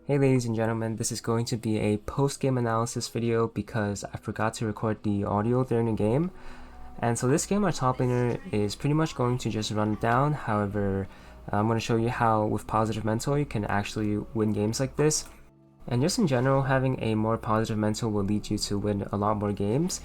Hey ladies and gentlemen, this is going to be a post-game analysis video because I forgot to record the audio during the game. And so this game, our top laner is pretty much going to just run it down. However, I'm going to show you how with positive mental you can actually win games like this. And just in general, having a more positive mental will lead you to win a lot more games,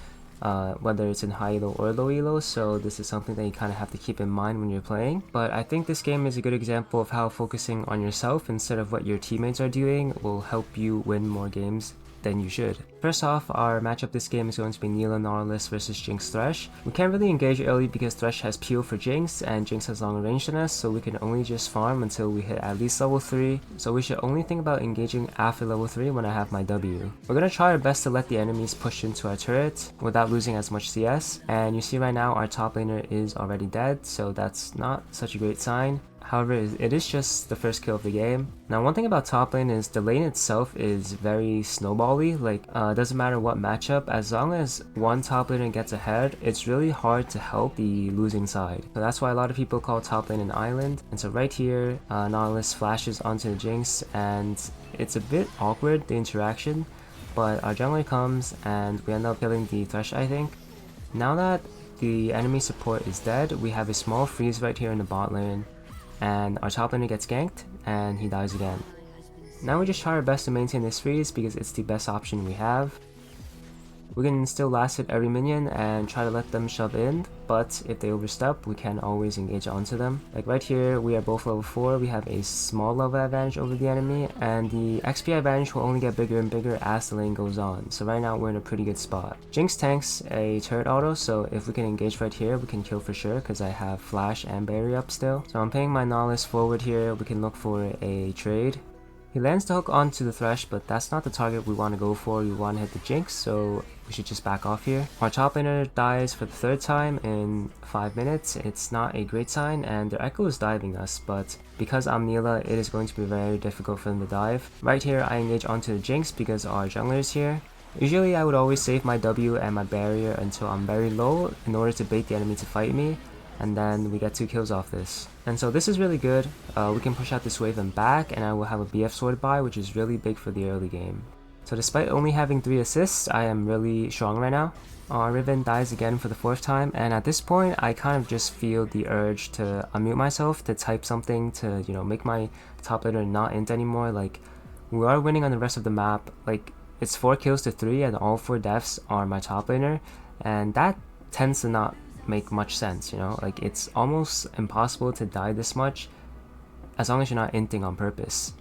whether it's in high elo or low elo, so this is something that you kind of have to keep in mind when you're playing. But I think this game is a good example of how focusing on yourself instead of what your teammates are doing will help you win more games than you should. First off, our matchup this game is going to be Nilah Nautilus versus Jinx Thresh. We can't really engage early because Thresh has peel for Jinx and Jinx has longer range than us, so we can only just farm until we hit at least level 3, so we should only think about engaging after level 3 when I have my W. We're going to try our best to let the enemies push into our turret without losing as much CS, and you see right now our top laner is already dead, so that's not such a great sign. However, it is just the first kill of the game. Now, one thing about top lane is the lane itself is very snowbally. Like, doesn't matter what matchup, as long as one top laner gets ahead, it's really hard to help the losing side. So that's why a lot of people call top lane an island. And so right here, Nautilus flashes onto the Jinx, and it's a bit awkward, the interaction. But our jungler comes, and we end up killing the Thresh, I think. Now that the enemy support is dead, we have a small freeze right here in the bot lane. And our top laner gets ganked, and he dies again. Now we just try our best to maintain this freeze because it's the best option we have. We can still last hit every minion and try to let them shove in, but if they overstep, we can always engage onto them. Like right here, we are both level 4, we have a small level advantage over the enemy, and the XP advantage will only get bigger and bigger as the lane goes on, so right now we're in a pretty good spot. Jinx tanks a turret auto, so if we can engage right here, we can kill for sure because I have flash and barrier up still. So I'm paying my Nautilus forward here, we can look for a trade. He lands the hook onto the Thresh, but that's not the target we want to go for. We want to hit the Jinx, so we should just back off here. Our top laner dies for the third time in 5 minutes. It's not a great sign, and their Echo is diving us, but because I'm Nilah, it is going to be very difficult for them to dive. Right here, I engage onto the Jinx because our jungler is here. Usually, I would always save my W and my barrier until I'm very low in order to bait the enemy to fight me, and then we get 2 kills off this. And so this is really good. We can push out this wave and back, and I will have a BF sword buy, which is really big for the early game. So despite only having 3 assists, I am really strong right now. Riven dies again for the 4th time, and at this point, I kind of just feel the urge to unmute myself, to type something to, make my top laner not int anymore. Like, we are winning on the rest of the map. Like, it's 4 kills to 3, and all 4 deaths are my top laner, and that tends to not make much sense, like it's almost impossible to die this much as long as you're not inting on purpose,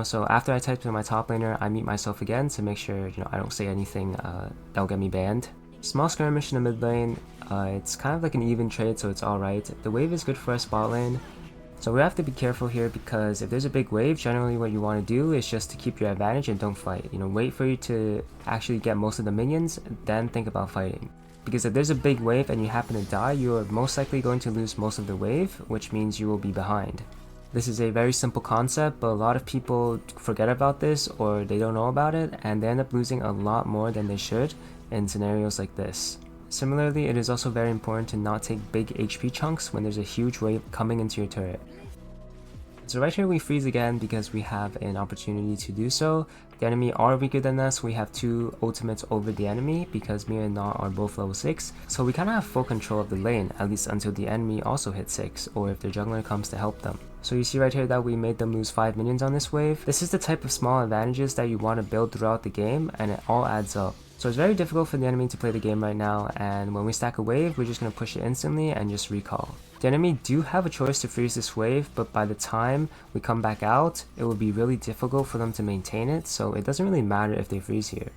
so after I type to my top laner, I mute myself again to make sure I don't say anything that'll get me banned. Small skirmish in the mid lane. It's kind of like an even trade, so it's alright. The wave is good for us bot lane, so we have to be careful here because if there's a big wave, generally what you want to do is just to keep your advantage and don't fight. Wait for you to actually get most of the minions, then think about fighting. Because if there's a big wave and you happen to die, you are most likely going to lose most of the wave, which means you will be behind. This is a very simple concept, but a lot of people forget about this or they don't know about it, and they end up losing a lot more than they should in scenarios like this. Similarly, it is also very important to not take big HP chunks when there's a huge wave coming into your turret. So right here we freeze again because we have an opportunity to do so. The enemy are weaker than us. We have 2 ultimates over the enemy because me and Na are both level 6. So we kind of have full control of the lane, at least until the enemy also hits 6, or if their jungler comes to help them. So you see right here that we made them lose 5 minions on this wave. This is the type of small advantages that you want to build throughout the game, and it all adds up. So it's very difficult for the enemy to play the game right now, and when we stack a wave, we're just going to push it instantly and just recall. The enemy do have a choice to freeze this wave, but by the time we come back out, it will be really difficult for them to maintain it, so it doesn't really matter if they freeze here.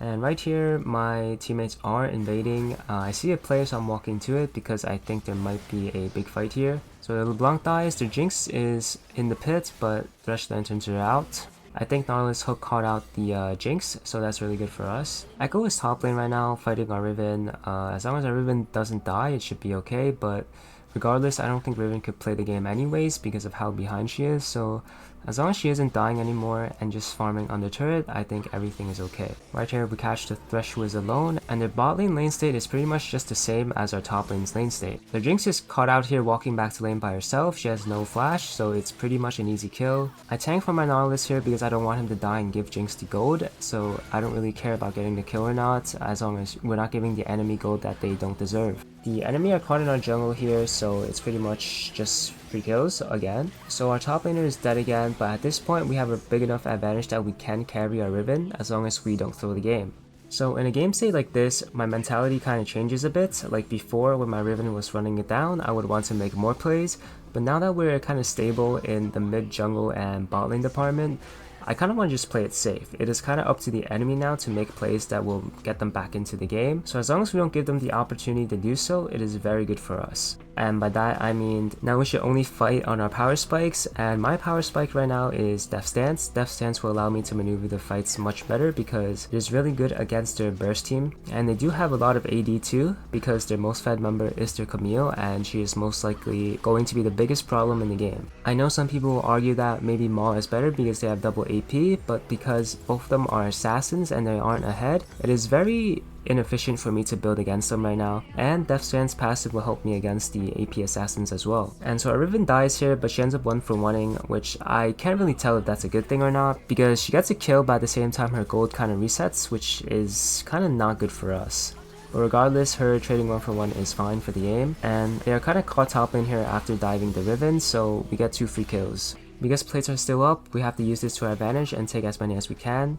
And right here, my teammates are invading. I see a player, so I'm walking to it because I think there might be a big fight here. So LeBlanc dies, their Jinx is in the pit, but Thresh Lanterns are out. I think Nautilus hook caught out the Jinx, so that's really good for us. Echo is top lane right now, fighting our Riven. As long as our Riven doesn't die, it should be okay, but regardless, I don't think Riven could play the game anyways because of how behind she is, so As long as she isn't dying anymore and just farming on the turret, I think everything is okay. Right here we catch the Thresh who is alone, and their bot lane state is pretty much just the same as our top lane's lane state. The Jinx is caught out here walking back to lane by herself. She has no flash, so it's pretty much an easy kill. I tank for my Nautilus here because I don't want him to die and give Jinx the gold, so I don't really care about getting the kill or not, as long as we're not giving the enemy gold that they don't deserve. The enemy are caught in our jungle here, so it's pretty much just free kills again. So our top laner is dead again, but at this point we have a big enough advantage that we can carry our Riven as long as we don't throw the game. So in a game state like this, my mentality kind of changes a bit. Like before, when my Riven was running it down, I would want to make more plays, but now that we're kind of stable in the mid jungle and bot lane department, I kind of want to just play it safe. It is kind of up to the enemy now to make plays that will get them back into the game. So as long as we don't give them the opportunity to do so, it is very good for us. And by that I mean, now we should only fight on our power spikes, and my power spike right now is Death Stance. Death Stance will allow me to maneuver the fights much better because it is really good against their burst team. And they do have a lot of AD too, because their most fed member is their Camille, and she is most likely going to be the biggest problem in the game. I know some people will argue that maybe Maul is better because they have double AP, but because both of them are assassins and they aren't ahead, it is very inefficient for me to build against them right now, and Death Strand's passive will help me against the AP assassins as well. And so our Riven dies here, but she ends up 1-for-1ing, which I can't really tell if that's a good thing or not, because she gets a kill, but at the same time her gold kind of resets, which is kind of not good for us. But regardless, her trading 1-for-1 is fine for the game, and they are kind of caught top lane here after diving the Riven, so we get 2 free kills. Because plates are still up, we have to use this to our advantage and take as many as we can.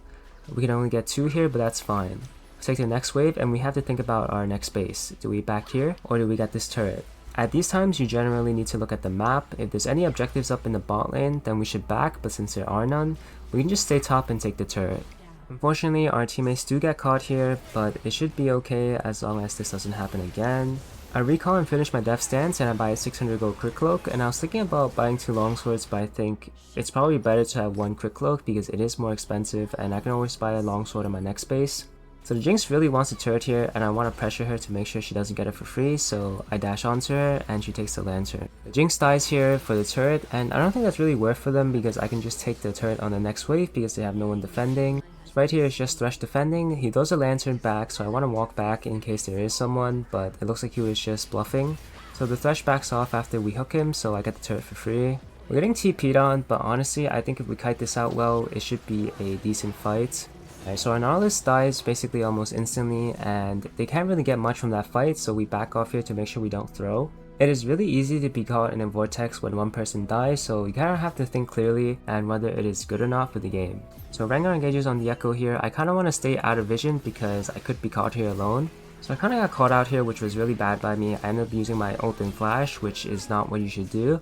We can only get 2 here, but that's fine. Take the next wave, and we have to think about our next base. Do we back here, or do we get this turret? At these times, you generally need to look at the map. If there's any objectives up in the bot lane, then we should back, but since there are none, we can just stay top and take the turret. Unfortunately, our teammates do get caught here, but it should be okay as long as this doesn't happen again. I recall and finish my Death Stance, and I buy a 600 gold Quick Cloak, and I was thinking about buying 2 longswords, but I think it's probably better to have 1 Quick Cloak because it is more expensive, and I can always buy a longsword on my next base. So the Jinx really wants a turret here, and I want to pressure her to make sure she doesn't get it for free, so I dash onto her and she takes the lantern. The Jinx dies here for the turret, and I don't think that's really worth for them because I can just take the turret on the next wave because they have no one defending. So right here is just Thresh defending. He throws a lantern back, so I want to walk back in case there is someone, but it looks like he was just bluffing. So the Thresh backs off after we hook him, so I get the turret for free. We're getting TP'd on, but honestly I think if we kite this out well, it should be a decent fight. Alright, so our Nautilus dies basically almost instantly, and they can't really get much from that fight, so we back off here to make sure we don't throw. It is really easy to be caught in a vortex when one person dies, so you kind of have to think clearly and whether it is good or not for the game. So Rengar engages on the Echo here. I kind of want to stay out of vision because I could be caught here alone. So I kind of got caught out here, which was really bad by me. I ended up using my ult and flash, which is not what you should do.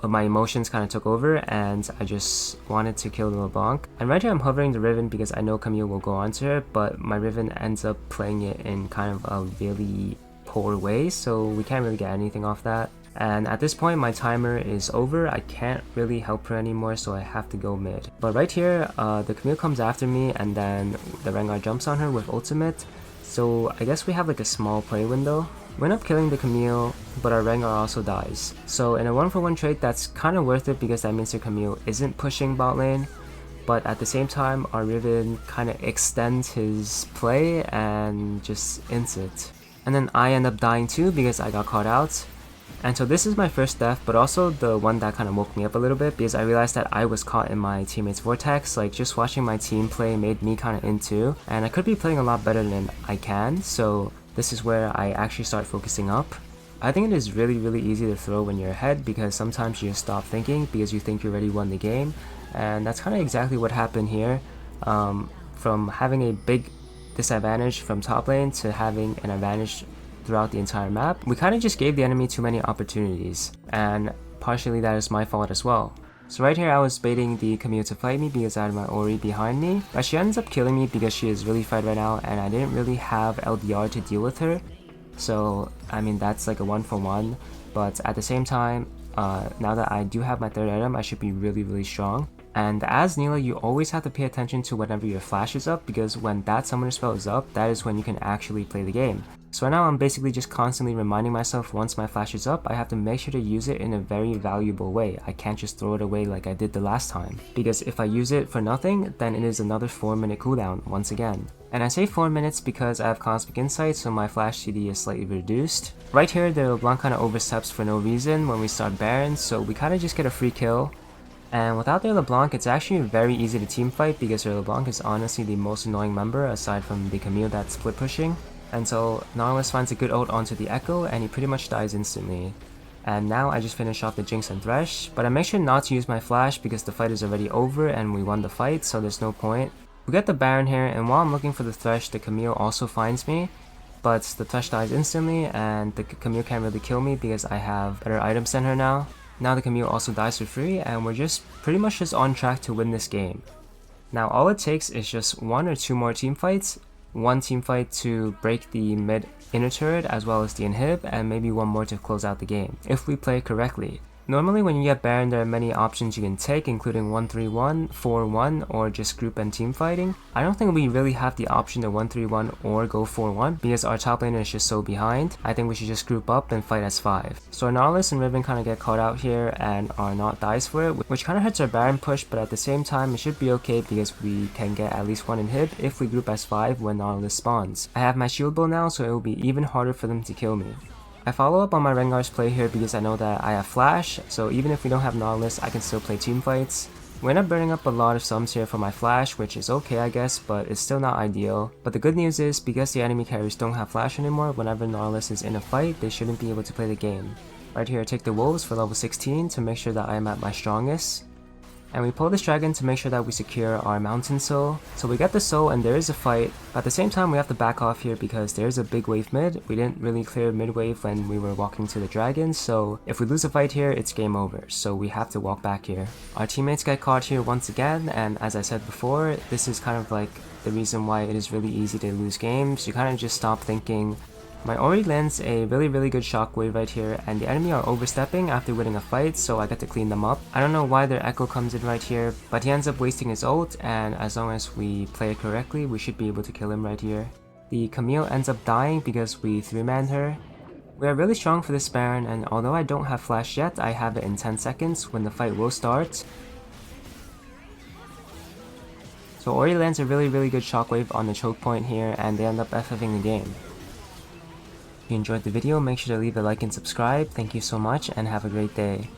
But my emotions kind of took over and I just wanted to kill the LeBlanc. And right here I'm hovering the Riven because I know Camille will go onto her, but my Riven ends up playing it in kind of a really poor way, so we can't really get anything off that. And at this point my timer is over. I can't really help her anymore, so I have to go mid. But right here the Camille comes after me, and then the Rengar jumps on her with ultimate, so I guess we have like a small play window. We end up killing the Camille, but our Rengar also dies. So in a 1-for-1 trade, that's kind of worth it because that means the Camille isn't pushing bot lane, but at the same time our Riven kind of extends his play and just ends it. And then I end up dying too because I got caught out. And so this is my first death, but also the one that kind of woke me up a little bit because I realized that I was caught in my teammate's vortex. Like, just watching my team play made me kind of in too, and I could be playing a lot better than I can, so this is where I actually start focusing up. I think it is really easy to throw when you're ahead because sometimes you just stop thinking because you think you already won the game, and that's kind of exactly what happened here. From having a big disadvantage from top lane to having an advantage throughout the entire map, we kind of just gave the enemy too many opportunities, and partially that is my fault as well. So right here I was baiting the Camille to fight me because I had my Ori behind me, but she ends up killing me because she is really fed right now and I didn't really have LDR to deal with her. So I mean, that's like a 1-for-1, but at the same time, now that I do have my third item, I should be really strong. And as Nilah, you always have to pay attention to whenever your flash is up, because when that summoner spell is up, that is when you can actually play the game. So right now I'm basically just constantly reminding myself once my flash is up, I have to make sure to use it in a very valuable way. I can't just throw it away like I did the last time, because if I use it for nothing, then it is another 4-minute cooldown once again. And I say 4 minutes because I have Cosmic Insight, so my flash CD is slightly reduced. Right here, the LeBlanc kind of oversteps for no reason when we start Baron, so we kind of just get a free kill. And without their LeBlanc, it's actually very easy to teamfight because their LeBlanc is honestly the most annoying member aside from the Camille that's split pushing. And so Nautilus finds a good ult onto the Echo and he pretty much dies instantly. And now I just finish off the Jinx and Thresh, but I make sure not to use my flash because the fight is already over and we won the fight, so there's no point. We get the Baron here, and while I'm looking for the Thresh, the Camille also finds me. But the Thresh dies instantly and the Camille can't really kill me because I have better items than her now. Now the Camille also dies for free and we're just pretty much just on track to win this game. Now all it takes is just 1 or 2 more team fights. One team fight to break the mid inner turret as well as the inhib, and maybe one more to close out the game, if we play correctly. Normally when you get Baron, there are many options you can take, including 1-3-1, 4-1, or just group and team fighting. I don't think we really have the option to 1-3-1 or go 4-1 because our top laner is just so behind. I think we should just group up and fight as 5. So our Nautilus and Riven kind of get caught out here and our Naut dies for it, which kind of hurts our Baron push, but at the same time it should be okay because we can get at least 1 inhib if we group as 5 when Nautilus spawns. I have my shield bow now, so it will be even harder for them to kill me. I follow up on my Rengar's play here because I know that I have flash, so even if we don't have Nautilus, I can still play teamfights. We end up burning up a lot of sums here for my flash, which is okay I guess, but it's still not ideal. But the good news is, because the enemy carries don't have flash anymore, whenever Nautilus is in a fight, they shouldn't be able to play the game. Right here I take the wolves for level 16 to make sure that I am at my strongest. And we pull this dragon to make sure that we secure our mountain soul. So we get the soul and there is a fight, but at the same time we have to back off here because there's a big wave mid. We didn't really clear mid wave when we were walking to the dragon, so if we lose a fight here, it's game over, so we have to walk back here. Our teammates get caught here once again, and as I said before, this is kind of like the reason why it is really easy to lose games. You kind of just stop thinking. My Ori lands a really good shockwave right here, and the enemy are overstepping after winning a fight, so I get to clean them up. I don't know why their Echo comes in right here, but he ends up wasting his ult, and as long as we play it correctly, we should be able to kill him right here. The Camille ends up dying because we 3-manned her. We are really strong for this Baron, and although I don't have flash yet, I have it in 10 seconds when the fight will start. So Ori lands a really good shockwave on the choke point here, and they end up FFing the game. If you enjoyed the video, make sure to leave a like and subscribe. Thank you so much and have a great day.